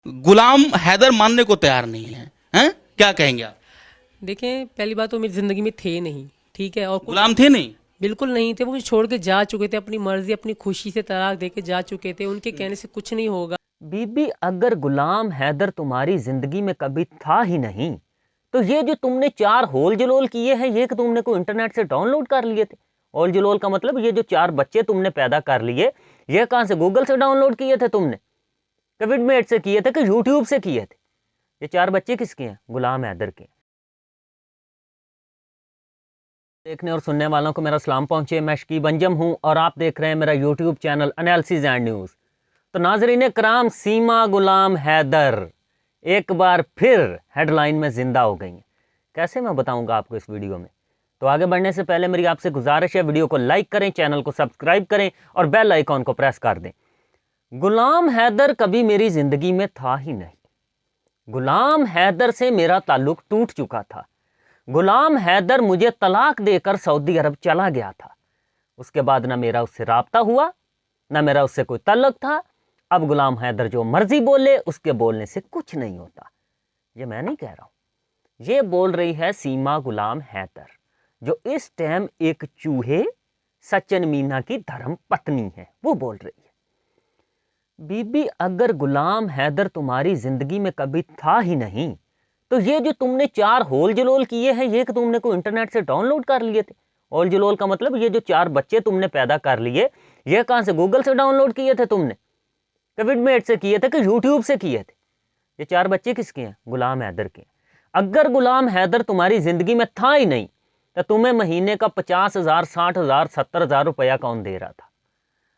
गुलाम हैदर मानने को तैयार नहीं है, हैं? क्या कहेंगे आप? देखें, पहली बात तो मेरी ज़िंदगी में थे नहीं, ठीक है। और गुलाम थे नहीं? बिल्कुल नहीं थे। वो मुझे छोड़ के जा चुके थे, अपनी मर्जी अपनी खुशी से तलाक दे के जा चुके थे। उनके कहने से कुछ नहीं होगा। बीबी, अगर गुलाम हैदर तुम्हारी जिंदगी में कभी था ही नहीं तो ये जो तुमने 4 होल जलोल किए हैं ये कि तुमने को इंटरनेट से डाउनलोड कर लिए थे। होल जलोल का मतलब ये जो 4 बच्चे तुमने पैदा कर लिए ये कहां से, गूगल से डाउनलोड किए थे तुमने, कोविडमेट से किए थे कि यूट्यूब से किए थे? ये 4 बच्चे किसके हैं? गुलाम हैदर के। देखने और सुनने वालों को मेरा सलाम पहुंचे। मैं शकीब अंजम हूं और आप देख रहे हैं मेरा YouTube channel analysis and news. तो नाजरीन कराम, सीमा गुलाम हैदर एक बार फिर हेडलाइन में जिंदा हो गई हैं। कैसे, मैं बताऊंगा आपको इस वीडियो में। तो आगे बढ़ने से पहले मेरी आपसे गुजारिश है, वीडियो को लाइक करें, चैनल को सब्सक्राइब करें और बेल आइकॉन को प्रेस कर दें। गुलाम हैदर कभी मेरी जिंदगी में था ही नहीं। गुलाम हैदर से मेरा ताल्लुक टूट चुका था। गुलाम हैदर मुझे तलाक देकर सऊदी अरब चला गया था। उसके बाद ना मेरा उससे राब्ता हुआ, ना मेरा उससे कोई ताल्लुक था। अब गुलाम हैदर जो मर्जी बोले, उसके बोलने से कुछ नहीं होता। ये मैं नहीं कह रहा हूं, ये बोल रही है सीमा गुलाम हैदर, जो इस टाइम एक चूहे सचिन मीना की धर्म पत्नी है। वो बोल रही है, बीबी, अगर गुलाम हैदर तुम्हारी जिंदगी में कभी था ही नहीं तो ये जो तुमने 4 होल जलोल किए हैं ये कि तुमने को इंटरनेट से डाउनलोड कर लिए थे। होल जलोल का मतलब ये जो 4 बच्चे तुमने पैदा कर लिए ये कहां से, गूगल से डाउनलोड किए थे तुमने, कोविडमेट से किए थे कि यूट्यूब से किए थे? ये 4 बच्चे किसके हैं? गुलाम हैदर के। अगर गुलाम हैदर तुम्हारी जिंदगी में था ही नहीं तो तुम्हें महीने का 50,000, 60,000, 70,000 रुपया कौन दे रहा था?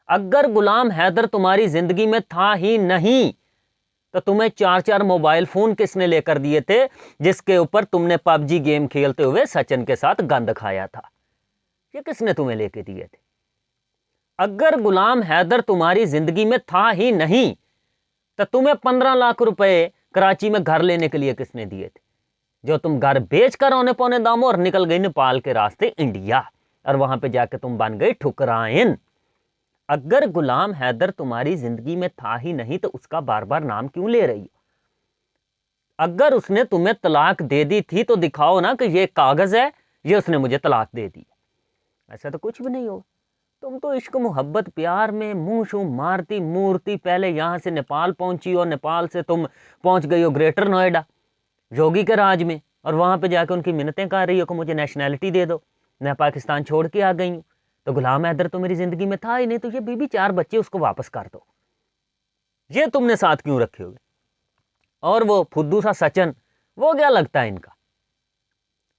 अगर गुलाम हैदर तुम्हारी जिंदगी में था ही नहीं तो तुम्हें 4-4 मोबाइल फोन किसने लेकर दिए थे जिसके ऊपर तुमने पबजी गेम खेलते हुए सचिन के साथ गंद खाया था? ये किसने तुम्हें लेके दिए थे? अगर गुलाम हैदर तुम्हारी जिंदगी में था ही नहीं तो तुम्हें 15 लाख रुपए कराची में घर लेने के लिए किसने दिए थे, जो तुम घर बेच कर औने पौने दामों और निकल गई नेपाल के रास्ते इंडिया, और वहां पे जाके तुम बन गई ठुकराइन। अगर गुलाम हैदर तुम्हारी जिंदगी में था ही नहीं तो उसका बार बार नाम क्यों ले रही हो? अगर उसने तुम्हें तलाक दे दी थी तो दिखाओ ना कि ये कागज है, ये उसने मुझे तलाक दे दी। ऐसा तो कुछ भी नहीं होगा। तुम तो इश्क मोहब्बत प्यार में मुंह शू मारती मूर्ति पहले यहां से नेपाल पहुंची और नेपाल से तुम पहुंच गई हो ग्रेटर नोएडा योगी के राज में, और वहां पे जाकर उनकी मिन्नतें कर रही हो कि मुझे नेशनैलिटी दे दो, मैं पाकिस्तान छोड़ के आ गई हूं। तो गुलाम हैदर तो मेरी जिंदगी में था ही नहीं, तो ये बीबी 4 बच्चे उसको वापस कर दो। ये तुमने साथ क्यों रखे हुए? और वो फुद्दू सा सचिन, वो क्या लगता है इनका?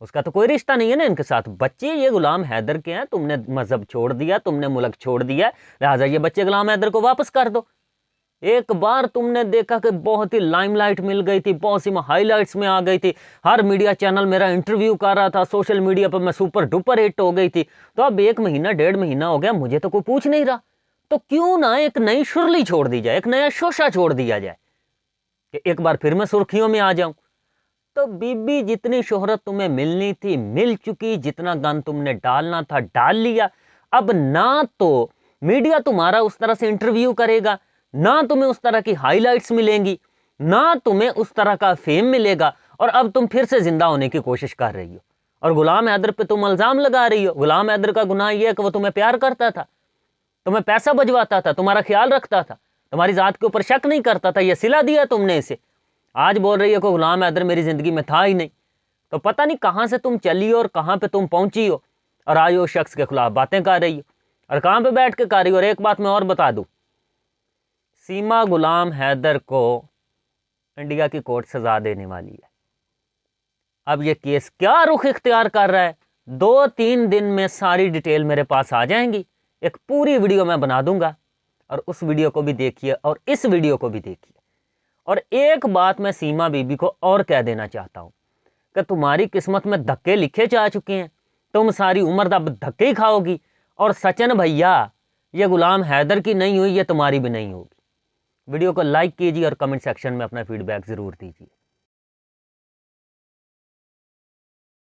उसका तो कोई रिश्ता नहीं है ना इनके साथ। बच्चे ये गुलाम हैदर के हैं। तुमने मजहब छोड़ दिया, तुमने मुल्क छोड़ दिया, लिहाजा ये बच्चे गुलाम हैदर को वापस कर दो। एक बार तुमने देखा कि बहुत ही लाइमलाइट मिल गई थी, बहुत सी हाईलाइट्स में आ गई थी, हर मीडिया चैनल मेरा इंटरव्यू कर रहा था, सोशल मीडिया पर मैं सुपर डुपर हिट हो गई थी। तो अब 1 महीना 1.5 महीना हो गया, मुझे तो कोई पूछ नहीं रहा। तो क्यों ना एक नई शुरली छोड़ दी जाए, एक नया शोशा छोड़ दिया जाए कि एक बार फिर मैं सुर्खियों में आ जाऊं। तो बीबी, जितनी शोहरत तुम्हें मिलनी थी मिल चुकी, जितना गन तुमने डालना था डाल लिया। अब ना तो मीडिया तुम्हारा उस तरह से इंटरव्यू करेगा, ना तुम्हें उस तरह की हाईलाइट्स मिलेंगी, ना तुम्हें उस तरह का फेम मिलेगा, और अब तुम फिर से जिंदा होने की कोशिश कर रही हो और गुलाम हैदर पे तुम इल्जाम लगा रही हो। गुलाम हैदर का गुनाह यह है कि वो तुम्हें प्यार करता था, तुम्हें पैसा बजवाता था, तुम्हारा ख्याल रखता था, तुम्हारी जात के ऊपर शक नहीं करता था, यह सिला दिया तुमने इसे। आज बोल रही है कि गुलाम हैदर मेरी जिंदगी में था ही नहीं। तो पता नहीं कहां से तुम चली हो और कहां पे तुम पहुंची हो और आज उस शख्स के खिलाफ बातें कर रही हो और कहां पे बैठ के कर रही हो। और एक बात मैं और बता दूं, सीमा गुलाम हैदर को इंडिया की कोर्ट सजा देने वाली है। अब ये केस क्या रुख इख्तियार कर रहा है, 2-3 दिन में सारी डिटेल मेरे पास आ जाएंगी। एक पूरी वीडियो मैं बना दूंगा और उस वीडियो को भी देखिए और इस वीडियो को भी देखिए। और एक बात मैं सीमा बीबी को और कह देना चाहता हूं कि तुम्हारी किस्मत में धक्के लिखे जा चुके हैं, तुम सारी उम्र अब धक्के ही खाओगी। और सचिन भैया, ये गुलाम हैदर की नहीं हुई, ये तुम्हारी भी नहीं होगी। वीडियो को लाइक कीजिए और कमेंट सेक्शन में अपना फीडबैक जरूर दीजिए।